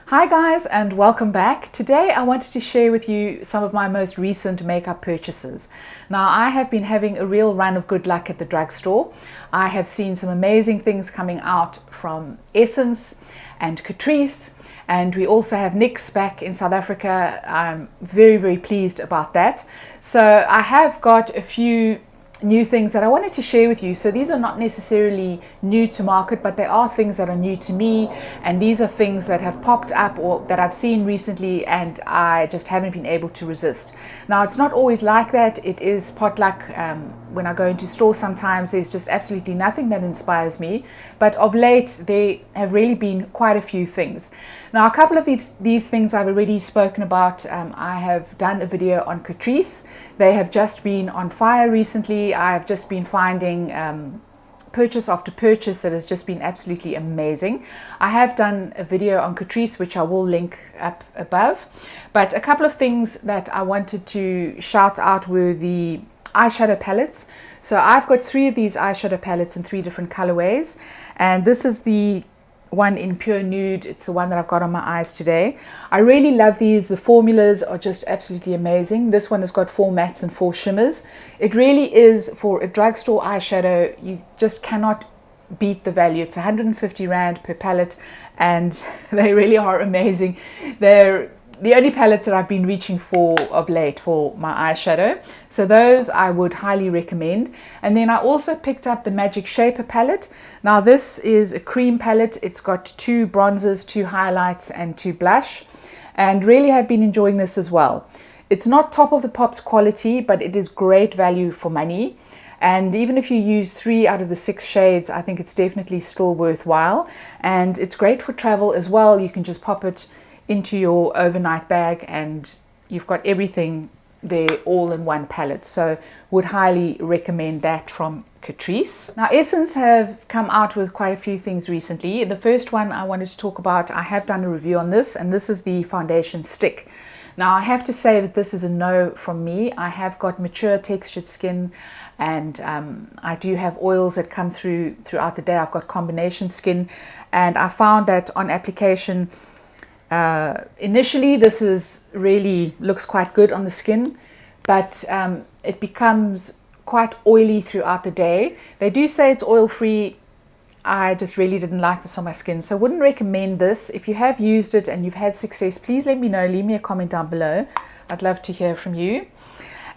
Hi guys, and welcome back. Today I wanted to share with you some of my most recent makeup purchases. Now I have been having a real run of good luck at the drugstore. I have seen some amazing things coming out from Essence and Catrice, and we also have NYX back in South Africa. I'm very pleased about that. So I have got a few new things that I wanted to share with you. So these are not necessarily new to market, but they are things that are new to me, and these are things that have popped up or that I've seen recently and I just haven't been able to resist. Now it's not always like that. It is potluck. When I go into stores, sometimes there's just absolutely nothing that inspires me, but of late there have really been quite a few things. Now a couple of these things I've already spoken about. I have done a video on Catrice. They have just been on fire recently. I have just been finding purchase after purchase that has just been absolutely amazing. I have done a video on Catrice, which I will link up above, but a couple of things that I wanted to shout out were the eyeshadow palettes. So I've got 3 of these eyeshadow palettes in 3 different colorways, and this is the one in pure nude. It's the one that I've got on my eyes today. I really love these. The formulas are just absolutely amazing. This one has got 4 mattes and 4 shimmers. It really is, for a drugstore eyeshadow, you just cannot beat the value. It's 150 Rand per palette, and they really are amazing. They're the only palettes that I've been reaching for of late for my eyeshadow. So those I would highly recommend. And then I also picked up the Magic Shaper palette. Now this is a cream palette. It's got 2 bronzers, 2 highlights and 2 blush. And really have been enjoying this as well. It's not top of the pops quality, but it is great value for money. And even if you use 3 out of the 6 shades, I think it's definitely still worthwhile. And it's great for travel as well. You can just pop it into your overnight bag and you've got everything there all in one palette. So would highly recommend that from Catrice. Now Essence have come out with quite a few things recently. The first one I wanted to talk about, I have done a review on this, and this is the foundation stick. Now I have to say that this is a no from me. I have got mature textured skin, and I do have oils that come throughout the day. I've got combination skin, and I found that on application, initially this looks quite good on the skin, but it becomes quite oily throughout the day. They do say it's oil free. I just really didn't like this on my skin, so I wouldn't recommend this. If you have used it and you've had success, please let me know. Leave me a comment down below. I'd love to hear from you.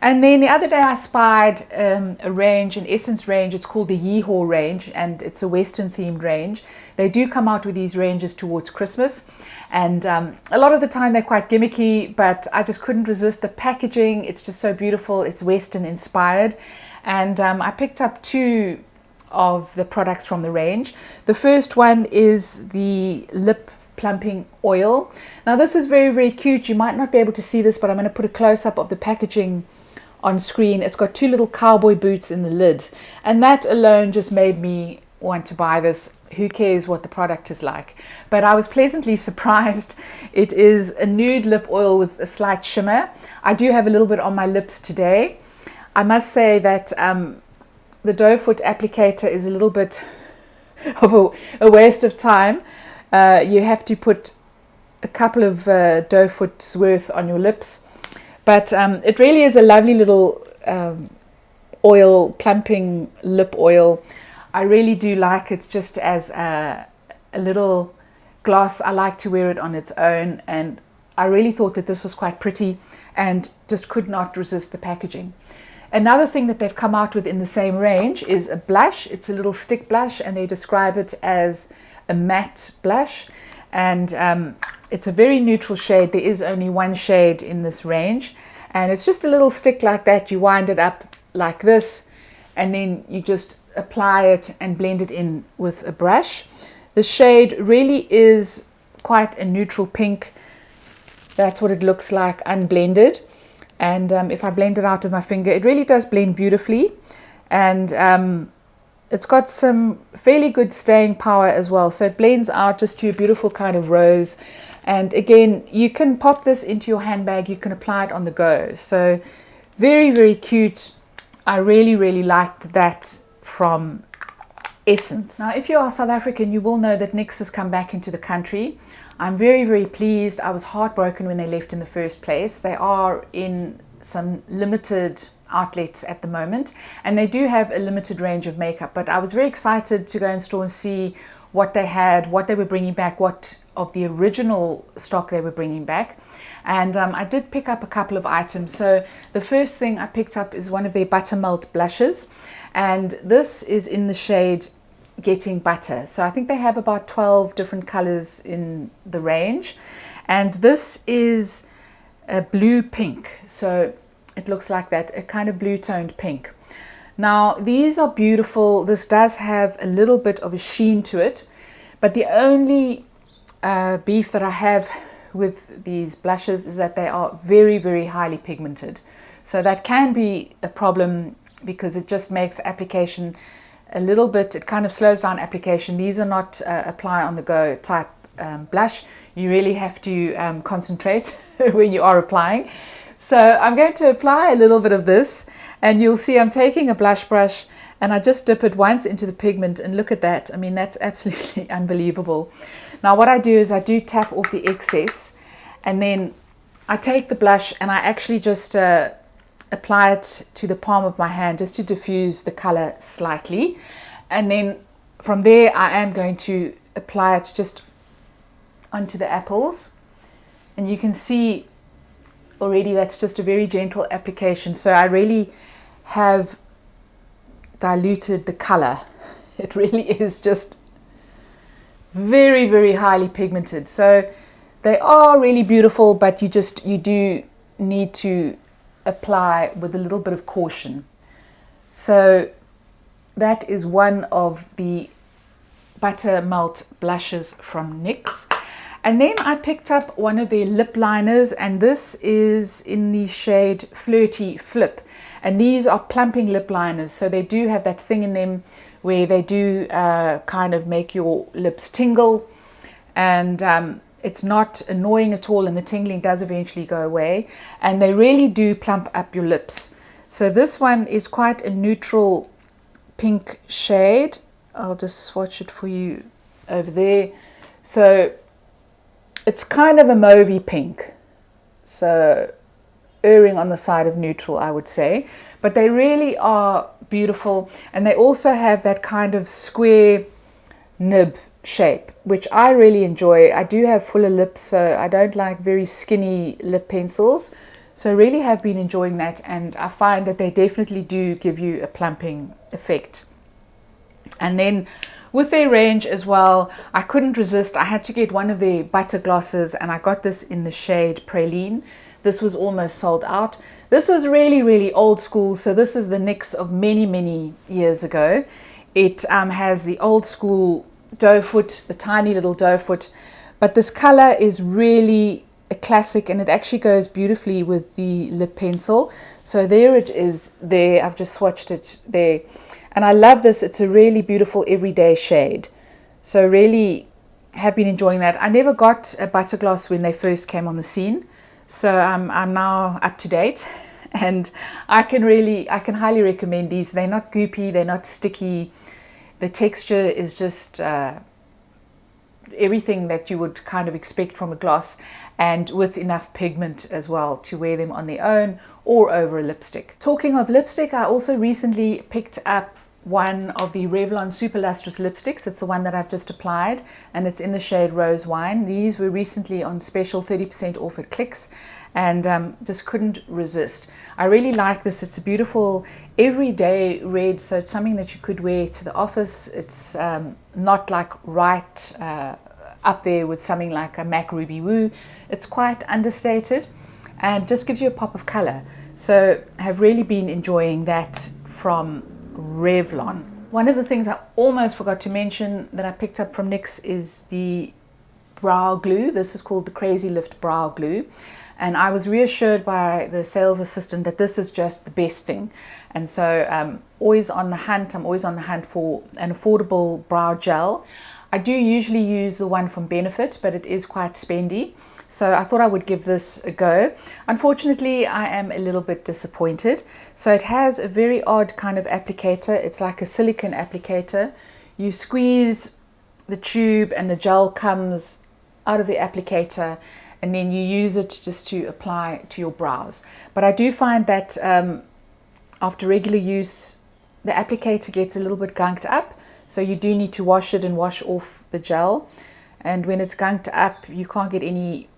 And then the other day I spied a range, an Essence range. It's called the Yeehaw range, and it's a Western themed range. They do come out with these ranges towards Christmas, and a lot of the time they're quite gimmicky, but I just couldn't resist the packaging. It's just so beautiful. It's Western inspired, and I picked up 2 of the products from the range. The first one is the lip plumping oil. Now this is very cute. You might not be able to see this, but I'm going to put a close-up of the packaging on screen. It's got 2 little cowboy boots in the lid, and that alone just made me want to buy this. Who cares what the product is like? But I was pleasantly surprised. It is a nude lip oil with a slight shimmer. I do have a little bit on my lips today. I must say that the doe foot applicator is a little bit of a waste of time. You have to put a couple of doe foot's worth on your lips. But it really is a lovely little oil, plumping lip oil. I really do like it just as a little gloss. I like to wear it on its own, and I really thought that this was quite pretty and just could not resist the packaging. Another thing that they've come out with in the same range is a blush. It's a little stick blush, and they describe it as a matte blush, and it's a very neutral shade. There is only 1 shade in this range, and it's just a little stick like that. You wind it up like this, and then you just apply it and blend it in with a brush. The shade really is quite a neutral pink. That's what it looks like unblended, and if I blend it out with my finger, it really does blend beautifully, and it's got some fairly good staying power as well. So it blends out just to a beautiful kind of rose. And again, you can pop this into your handbag. You can apply it on the go. So very cute. I really liked that from Essence. Now, if you are South African, you will know that NYX has come back into the country. I'm very, very pleased. I was heartbroken when they left in the first place. They are in some limited outlets at the moment, and they do have a limited range of makeup, but I was very excited to go in store and see what they had, what they were bringing back, what of the original stock they were bringing back. And I did pick up a couple of items. So the first thing I picked up is one of their buttermelt blushes, and this is in the shade Getting Butter. So I think they have about 12 different colors in the range, and this is a blue pink, so it looks like that, a kind of blue toned pink. Now these are beautiful. This does have a little bit of a sheen to it, but the only beef that I have with these blushes is that they are very, very highly pigmented. So that can be a problem because it just makes application a little bit, it kind of slows down application. These are not apply on the go type blush. You really have to concentrate when you are applying. So I'm going to apply a little bit of this, and you'll see I'm taking a blush brush and I just dip it once into the pigment, and look at that. I mean, that's absolutely unbelievable. Now what I do is I do tap off the excess, and then I take the blush and I actually just apply it to the palm of my hand just to diffuse the color slightly, and then from there I am going to apply it just onto the apples, and you can see already that's just a very gentle application. So I really have diluted the color. It really is just very, very highly pigmented. So they are really beautiful, but you do need to apply with a little bit of caution. So that is one of the buttermelt blushes from NYX. And then I picked up one of their lip liners, and this is in the shade Flirty Flip. And these are plumping lip liners, so they do have that thing in them where they do kind of make your lips tingle, and it's not annoying at all, and the tingling does eventually go away, and they really do plump up your lips. So this one is quite a neutral pink shade. I'll just swatch it for you over there. So it's kind of a mauvey pink, so erring on the side of neutral, I would say, but they really are beautiful, and they also have that kind of square nib shape, which I really enjoy. I do have fuller lips, so I don't like very skinny lip pencils, so I really have been enjoying that, and I find that they definitely do give you a plumping effect. And then with their range as well, I couldn't resist. I had to get one of their butter glosses, and I got this in the shade Praline. This was almost sold out. This is really, really old school. So this is the NYX of many, many years ago. It has the old school doe foot, the tiny little doe foot, but this color is really a classic, and it actually goes beautifully with the lip pencil. So there it is there. I've just swatched it there. And I love this. It's a really beautiful everyday shade. So really have been enjoying that. I never got a butter gloss when they first came on the scene. So I'm now up to date, and I can highly recommend these. They're not goopy, they're not sticky. The texture is just everything that you would kind of expect from a gloss, and with enough pigment as well to wear them on their own or over a lipstick. Talking of lipstick, I also recently picked up one of the Revlon Super Lustrous lipsticks. It's the one that I've just applied, and it's in the shade Rose Wine. These were recently on special, 30% off at Clicks, and just couldn't resist. I really like this. It's a beautiful everyday red, so it's something that you could wear to the office. It's not like right up there with something like a MAC Ruby Woo. It's quite understated and just gives you a pop of color. So I have really been enjoying that from Revlon. One of the things I almost forgot to mention that I picked up from NYX is the brow glue. This is called the Crazy Lift Brow Glue, and I was reassured by the sales assistant that this is just the best thing. And so I'm always on the hunt for an affordable brow gel. I do usually use the one from Benefit, but it is quite spendy, so I thought I would give this a go. Unfortunately, I am a little bit disappointed. So it has a very odd kind of applicator. It's like a silicone applicator. You squeeze the tube and the gel comes out of the applicator, and then you use it just to apply to your brows. But I do find that after regular use, the applicator gets a little bit gunked up, so you do need to wash it and wash off the gel. And when it's gunked up, you can't get any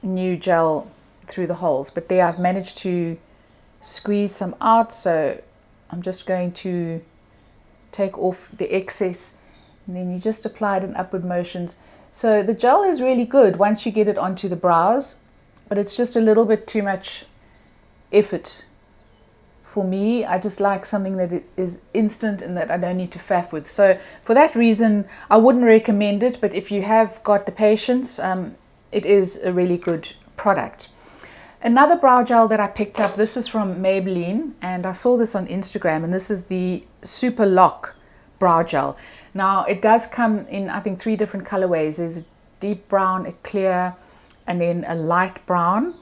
new gel through the holes. But there, I've managed to squeeze some out, so I'm just going to take off the excess, and then you just apply it in upward motions. So the gel is really good once you get it onto the brows, but it's just a little bit too much effort for me. I just like something that is instant and that I don't need to faff with. So for that reason, I wouldn't recommend it, but if you have got the patience, it is a really good product. Another brow gel that I picked up, this is from Maybelline, and I saw this on Instagram, and this is the Super Lock brow gel. Now it does come in, I think, 3 different colorways. There's a deep brown, a clear, and then a light brown,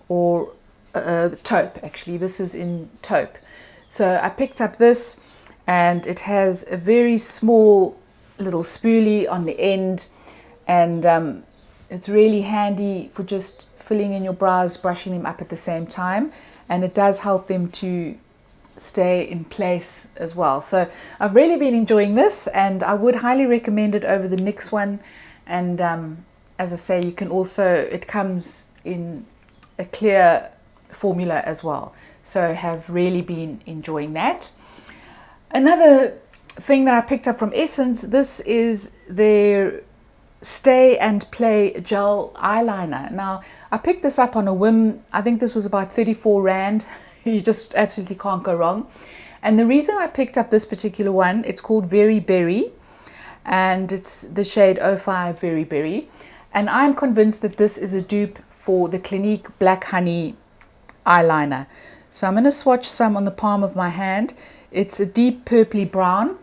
or taupe. Actually, this is in taupe. So I picked up this, and it has a very small little spoolie on the end, and it's really handy for just filling in your brows, brushing them up at the same time, and it does help them to stay in place as well. So I've really been enjoying this, and I would highly recommend it over the NYX one. And as I say, you can also, it comes in a clear formula as well, so have really been enjoying that. Another thing that I picked up from Essence, this is their Stay and Play gel eyeliner. Now I picked this up on a whim. I think this was about 34 Rand. You just absolutely can't go wrong. And the reason I picked up this particular one, it's called Very Berry, and it's the shade 05 Very Berry, and I'm convinced that this is a dupe for the Clinique Black Honey eyeliner. So I'm going to swatch some on the palm of my hand. It's a deep purpley brown,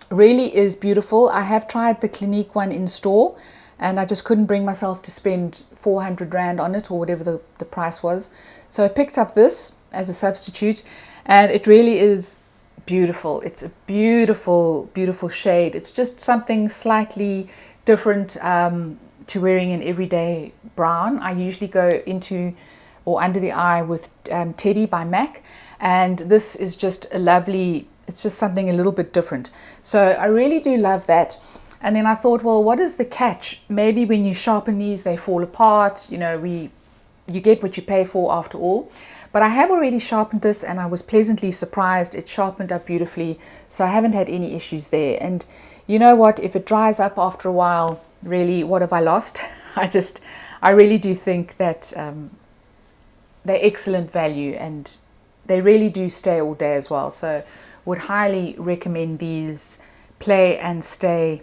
really is beautiful. I have tried the Clinique one in store, and I just couldn't bring myself to spend 400 Rand on it, or whatever the price was. So I picked up this as a substitute, and it really is beautiful. It's a beautiful, beautiful shade. It's just something slightly different to wearing an everyday brown. I usually go into or under the eye with Teddy by MAC, and this is just a lovely, it's just something a little bit different. So I really do love that. And then I thought, well, what is the catch? Maybe when you sharpen these, they fall apart. You know, you get what you pay for after all. But I have already sharpened this, and I was pleasantly surprised. It sharpened up beautifully, so I haven't had any issues there. And you know what? If it dries up after a while, really, what have I lost? I really do think that they're excellent value, and they really do stay all day as well. So would highly recommend these Play and Stay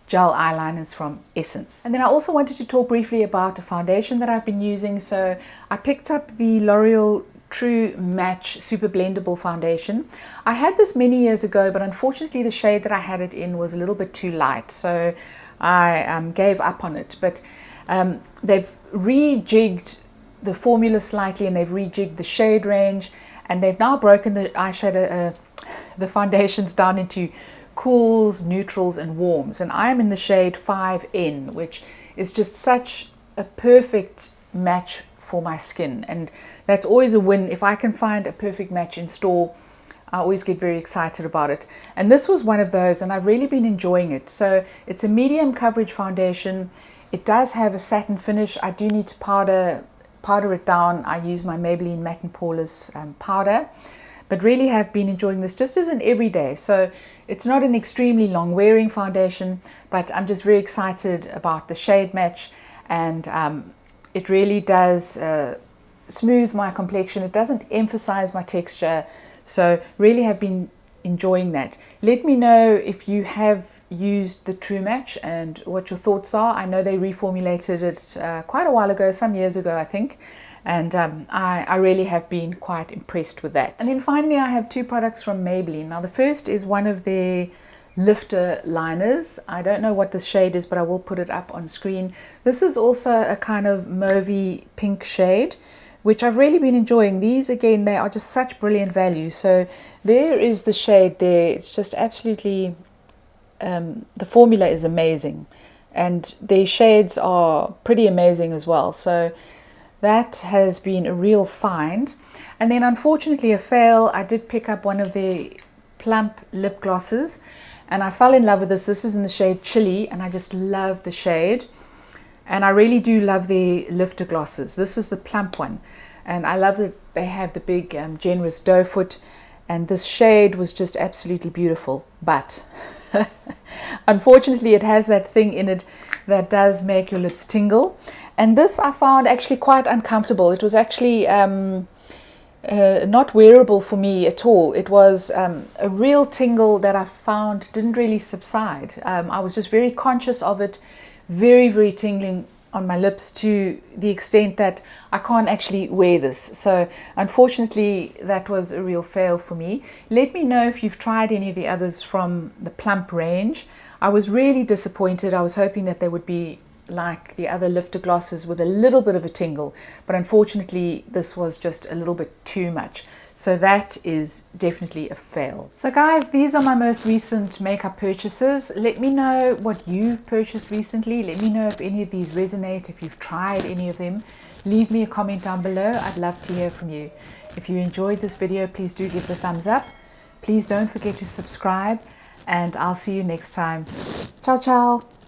gel eyeliners from Essence. And then I also wanted to talk briefly about a foundation that I've been using. So I picked up the L'Oreal True Match Super Blendable Foundation. I had this many years ago, but unfortunately the shade that I had it in was a little bit too light, so I gave up on it. But they've rejigged the formula slightly, and they've rejigged the shade range, and they've now broken the eyeshadow, the foundations down into cools, neutrals, and warms. And I'm in the shade 5N, which is just such a perfect match for my skin. And that's always a win. If I can find a perfect match in store, I always get very excited about it. And this was one of those, and I've really been enjoying it. So it's a medium coverage foundation. It does have a satin finish. I do need to powder it down. I use my Maybelline Matte and Poreless powder, but really have been enjoying this just as an everyday. So it's not an extremely long wearing foundation, but I'm just very excited about the shade match, and it really does smooth my complexion. It doesn't emphasize my texture, so really have been enjoying that. Let me know if you have used the True Match and what your thoughts are. I know they reformulated it quite a while ago, some years ago I think, and I really have been quite impressed with that. And then finally I have 2 products from Maybelline. Now the first is one of their lifter liners. I don't know what this shade is, but I will put it up on screen. This is also a kind of mauvey pink shade, which I've really been enjoying. These again, they are just such brilliant value. So there is the shade there. It's just absolutely, the formula is amazing. and their shades are pretty amazing as well. So that has been a real find. And then unfortunately a fail, I did pick up one of the plump lip glosses and I fell in love with this. This is in the shade Chili and I just love the shade. And I really do love the lifter glosses. This is the plump one. And I love that they have the big generous doe foot. And this shade was just absolutely beautiful. But unfortunately, it has that thing in it that does make your lips tingle. And this I found actually quite uncomfortable. It was actually not wearable for me at all. It was a real tingle that I found didn't really subside. I was just very conscious of it, very, very tingling on my lips to the extent that I can't actually wear this. So unfortunately, that was a real fail for me. Let me know if you've tried any of the others from the plump range. I was really disappointed. I was hoping that they would be like the other lifter glosses with a little bit of a tingle, but unfortunately this was just a little bit too much. So that is definitely a fail. So guys, these are my most recent makeup purchases. Let me know what you've purchased recently. Let me know if any of these resonate, if you've tried any of them. Leave me a comment down below. I'd love to hear from you. If you enjoyed this video, please do give it a thumbs up. Please don't forget to subscribe and I'll see you next time. Ciao, ciao.